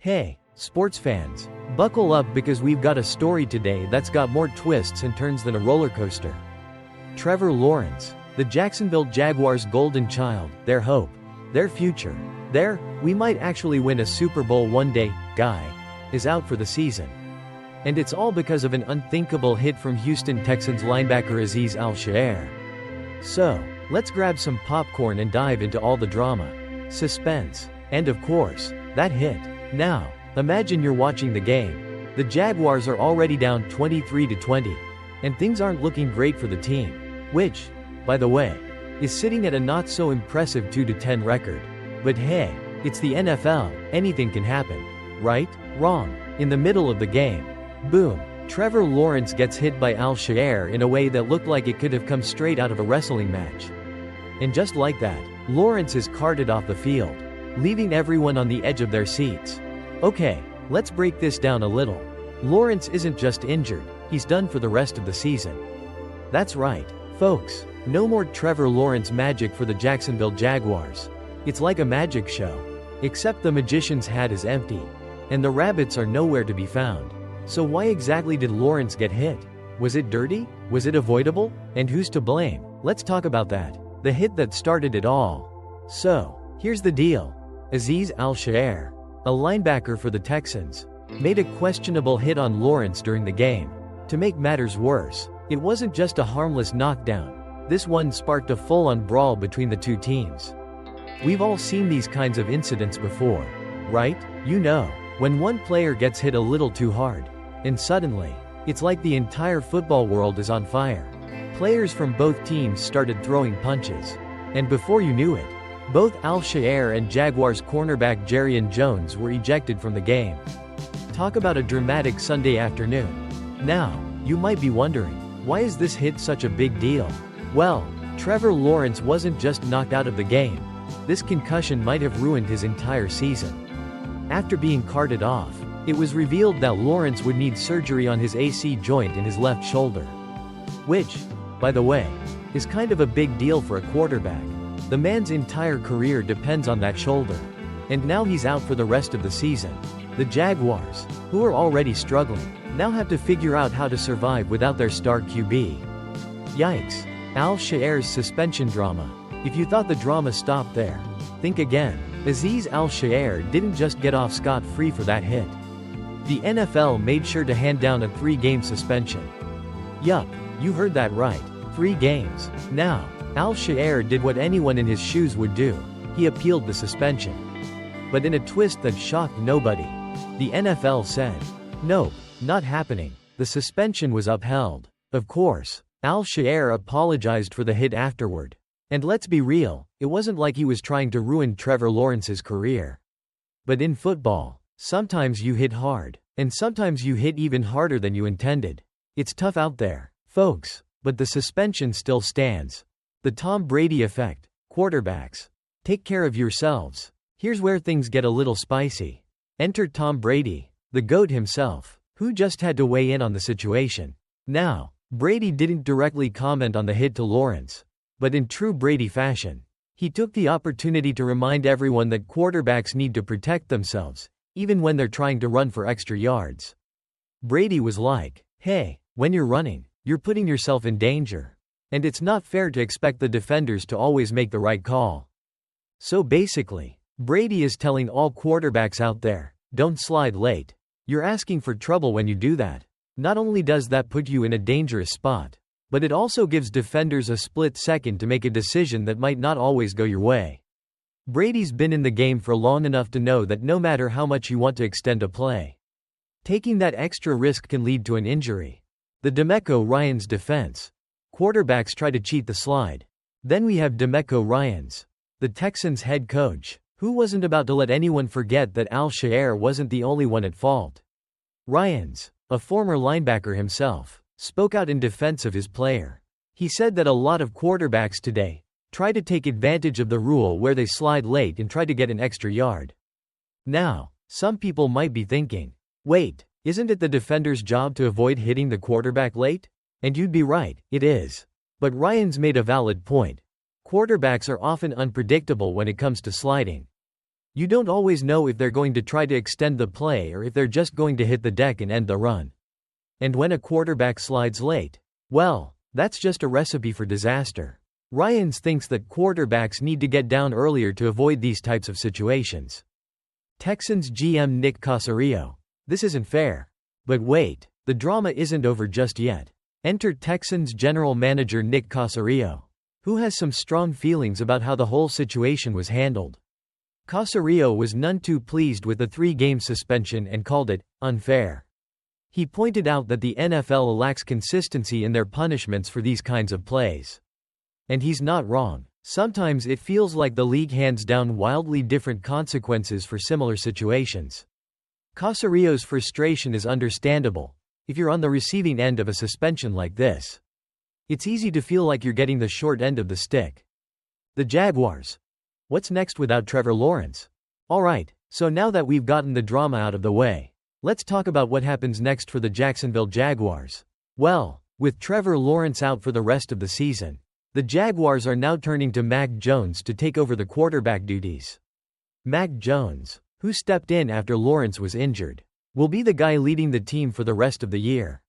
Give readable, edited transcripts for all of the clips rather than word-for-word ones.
Hey, sports fans, buckle up because we've got a story today that's got more twists and turns than a roller coaster. Trevor Lawrence, the Jacksonville Jaguars' golden child, their hope, their future, their "we might actually win a Super Bowl one day" guy, is out for the season. And it's all because of an unthinkable hit from Houston Texans linebacker Azeez Al-Shaair. So, let's grab some popcorn and dive into all the drama, suspense, and of course, that hit. Now, imagine you're watching the game. The Jaguars are already down 23-20, and things aren't looking great for the team, which, by the way, is sitting at a not-so-impressive 2-10 record. But hey, it's the NFL, anything can happen. Right? Wrong. In the middle of the game, boom, Trevor Lawrence gets hit by Al-Shaair in a way that looked like it could have come straight out of a wrestling match. And just like that, Lawrence is carted off the field, leaving everyone on the edge of their seats. Okay, let's break this down a little. Lawrence isn't just injured, he's done for the rest of the season. That's right, folks, no more Trevor Lawrence magic for the Jacksonville Jaguars. It's like a magic show. Except the magician's hat is empty, and the rabbits are nowhere to be found. So why exactly did Lawrence get hit? Was it dirty? Was it avoidable? And who's to blame? Let's talk about that. The hit that started it all. So, here's the deal. Azeez Al-Shaair, a linebacker for the Texans, made a questionable hit on Lawrence during the game. To make matters worse, it wasn't just a harmless knockdown. This one sparked a full-on brawl between the two teams. We've all seen these kinds of incidents before, right? You know, when one player gets hit a little too hard, and suddenly, it's like the entire football world is on fire. Players from both teams started throwing punches, and before you knew it, both Al-Shaair and Jaguars cornerback Jarrian Jones were ejected from the game. Talk about a dramatic Sunday afternoon. Now, you might be wondering, why is this hit such a big deal? Well, Trevor Lawrence wasn't just knocked out of the game. This concussion might have ruined his entire season. After being carted off, it was revealed that Lawrence would need surgery on his AC joint in his left shoulder. Which, by the way, is kind of a big deal for a quarterback. The man's entire career depends on that shoulder. And now he's out for the rest of the season. The Jaguars, who are already struggling, now have to figure out how to survive without their star QB. Yikes. Al-Shaair's suspension drama. If you thought the drama stopped there, think again. Azeez Al-Shaair didn't just get off scot-free for that hit. The NFL made sure to hand down a 3-game suspension. Yup, you heard that right. 3 games. Now, Al-Shaair did what anyone in his shoes would do. He appealed the suspension. But in a twist that shocked nobody, the NFL said, "Nope, not happening." The suspension was upheld. Of course, Al-Shaair apologized for the hit afterward. And let's be real, it wasn't like he was trying to ruin Trevor Lawrence's career. But in football, sometimes you hit hard, and sometimes you hit even harder than you intended. It's tough out there, folks, but the suspension still stands. The Tom Brady effect. Quarterbacks, take care of yourselves. Here's where things get a little spicy. Enter Tom Brady, the GOAT himself, who just had to weigh in on the situation. Now, Brady didn't directly comment on the hit to Lawrence. But in true Brady fashion, he took the opportunity to remind everyone that quarterbacks need to protect themselves, even when they're trying to run for extra yards. Brady was like, "Hey, when you're running, you're putting yourself in danger. And it's not fair to expect the defenders to always make the right call." So basically, Brady is telling all quarterbacks out there, don't slide late. You're asking for trouble when you do that. Not only does that put you in a dangerous spot, but it also gives defenders a split second to make a decision that might not always go your way. Brady's been in the game for long enough to know that no matter how much you want to extend a play, taking that extra risk can lead to an injury. The DeMeco Ryans defense. Quarterbacks try to cheat the slide. Then we have DeMeco Ryans, the Texans head coach, who wasn't about to let anyone forget that Al-Shaair wasn't the only one at fault. Ryans, a former linebacker himself, spoke out in defense of his player. He said that a lot of quarterbacks today try to take advantage of the rule where they slide late and try to get an extra yard. Now, some people might be thinking, wait, isn't it the defender's job to avoid hitting the quarterback late? And you'd be right, it is. But Ryans made a valid point. Quarterbacks are often unpredictable when it comes to sliding. You don't always know if they're going to try to extend the play or if they're just going to hit the deck and end the run. And when a quarterback slides late, well, that's just a recipe for disaster. Ryans thinks that quarterbacks need to get down earlier to avoid these types of situations. Texans GM Nick Caserio. This isn't fair. But wait, the drama isn't over just yet. Enter Texans general manager Nick Caserio, who has some strong feelings about how the whole situation was handled. Caserio was none too pleased with the 3-game suspension and called it unfair. He pointed out that the NFL lacks consistency in their punishments for these kinds of plays. And he's not wrong. Sometimes it feels like the league hands down wildly different consequences for similar situations. Caserio's frustration is understandable if you're on the receiving end of a suspension like this. It's easy to feel like you're getting the short end of the stick. The Jaguars. What's next without Trevor Lawrence? Alright, so now that we've gotten the drama out of the way, let's talk about what happens next for the Jacksonville Jaguars. Well, with Trevor Lawrence out for the rest of the season, the Jaguars are now turning to Mac Jones to take over the quarterback duties. Mac Jones, who stepped in after Lawrence was injured, will be the guy leading the team for the rest of the year.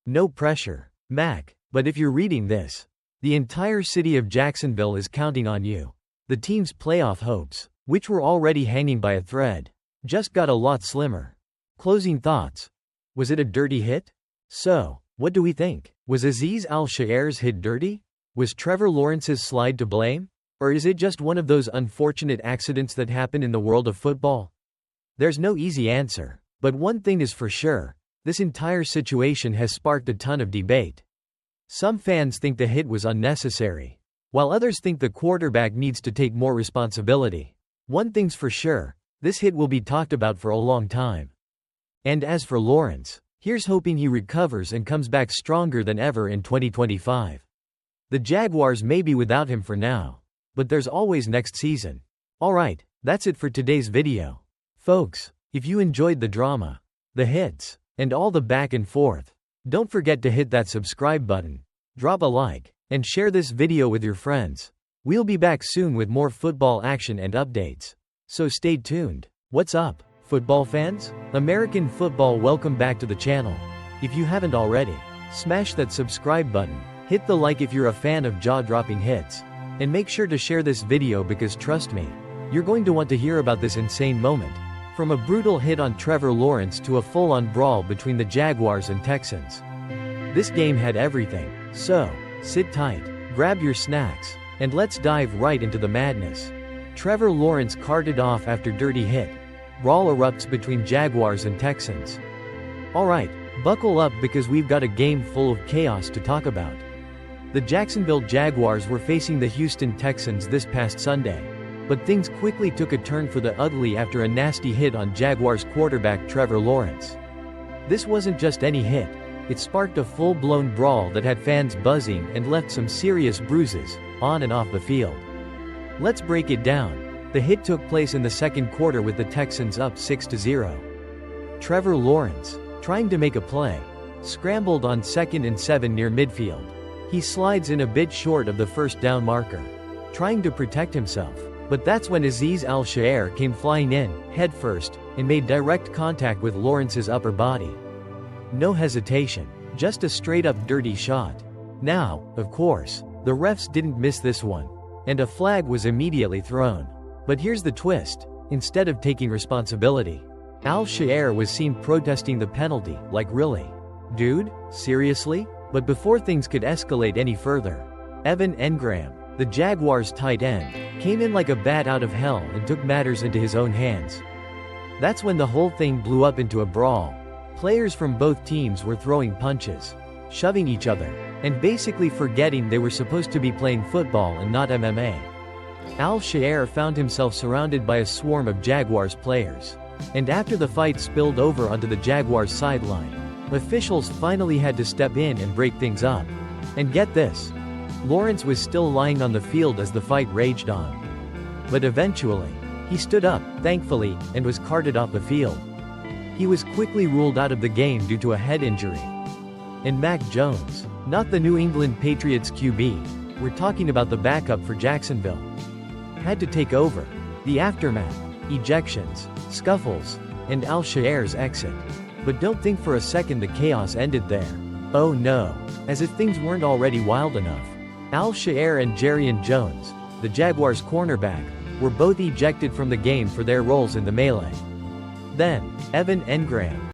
No pressure, Mac, but if you're reading this, the entire city of Jacksonville is counting on you. The team's playoff hopes, which were already hanging by a thread, just got a lot slimmer. Closing thoughts. Was it a dirty hit? So, what do we think? Was Azeez Al-Shaair's hit dirty? Was Trevor Lawrence's slide to blame? Or is it just one of those unfortunate accidents that happen in the world of football? There's no easy answer, but one thing is for sure, this entire situation has sparked a ton of debate. Some fans think the hit was unnecessary, while others think the quarterback needs to take more responsibility. One thing's for sure, this hit will be talked about for a long time. And as for Lawrence, here's hoping he recovers and comes back stronger than ever in 2025. The Jaguars may be without him for now, but there's always next season. Alright, that's it for today's video. Folks, if you enjoyed the drama, the hits, and all the back and forth, don't forget to hit that subscribe button, drop a like, and share this video with your friends. We'll be back soon with more football action and updates. So stay tuned. What's up, football fans? American football, welcome back to the channel. If you haven't already, smash that subscribe button, hit the like if you're a fan of jaw-dropping hits, and make sure to share this video because trust me, you're going to want to hear about this insane moment. From a brutal hit on Trevor Lawrence to a full-on brawl between the Jaguars and Texans. This game had everything, so sit tight, grab your snacks, and let's dive right into the madness. Trevor Lawrence carted off after dirty hit. Brawl erupts between Jaguars and Texans. Alright, buckle up because we've got a game full of chaos to talk about. The Jacksonville Jaguars were facing the Houston Texans this past Sunday, but things quickly took a turn for the ugly after a nasty hit on Jaguars quarterback Trevor Lawrence. This wasn't just any hit, it sparked a full-blown brawl that had fans buzzing and left some serious bruises, on and off the field. Let's break it down. The hit took place in the second quarter with the Texans up 6-0. Trevor Lawrence, trying to make a play, scrambled on 2nd and 7 near midfield. He slides in a bit short of the first down marker, trying to protect himself, but that's when Azeez Al-Shaair came flying in, head first, and made direct contact with Lawrence's upper body. No hesitation, just a straight-up dirty shot. Now, of course, the refs didn't miss this one, and a flag was immediately thrown. But here's the twist, instead of taking responsibility, Al-Shaair was seen protesting the penalty, like really? Dude, seriously? But before things could escalate any further, Evan Engram, the Jaguars' tight end, came in like a bat out of hell and took matters into his own hands. That's when the whole thing blew up into a brawl. Players from both teams were throwing punches, shoving each other, and basically forgetting they were supposed to be playing football and not MMA. Al-Shaair found himself surrounded by a swarm of Jaguars players, and after the fight spilled over onto the Jaguars sideline, officials finally had to step in and break things up. And get this, Lawrence was still lying on the field as the fight raged on. But eventually, he stood up, thankfully, and was carted off the field. He was quickly ruled out of the game due to a head injury. And Mac Jones, not the New England Patriots QB, we're talking about the backup for Jacksonville, had to take over. The aftermath. ejections, scuffles, and Al-Shaair's exit. But don't think for a second the chaos ended there. Oh no. As if things weren't already wild enough. Al-Shaair and Jarrian Jones, the Jaguars' cornerback, were both ejected from the game for their roles in the melee. Then, Evan Engram,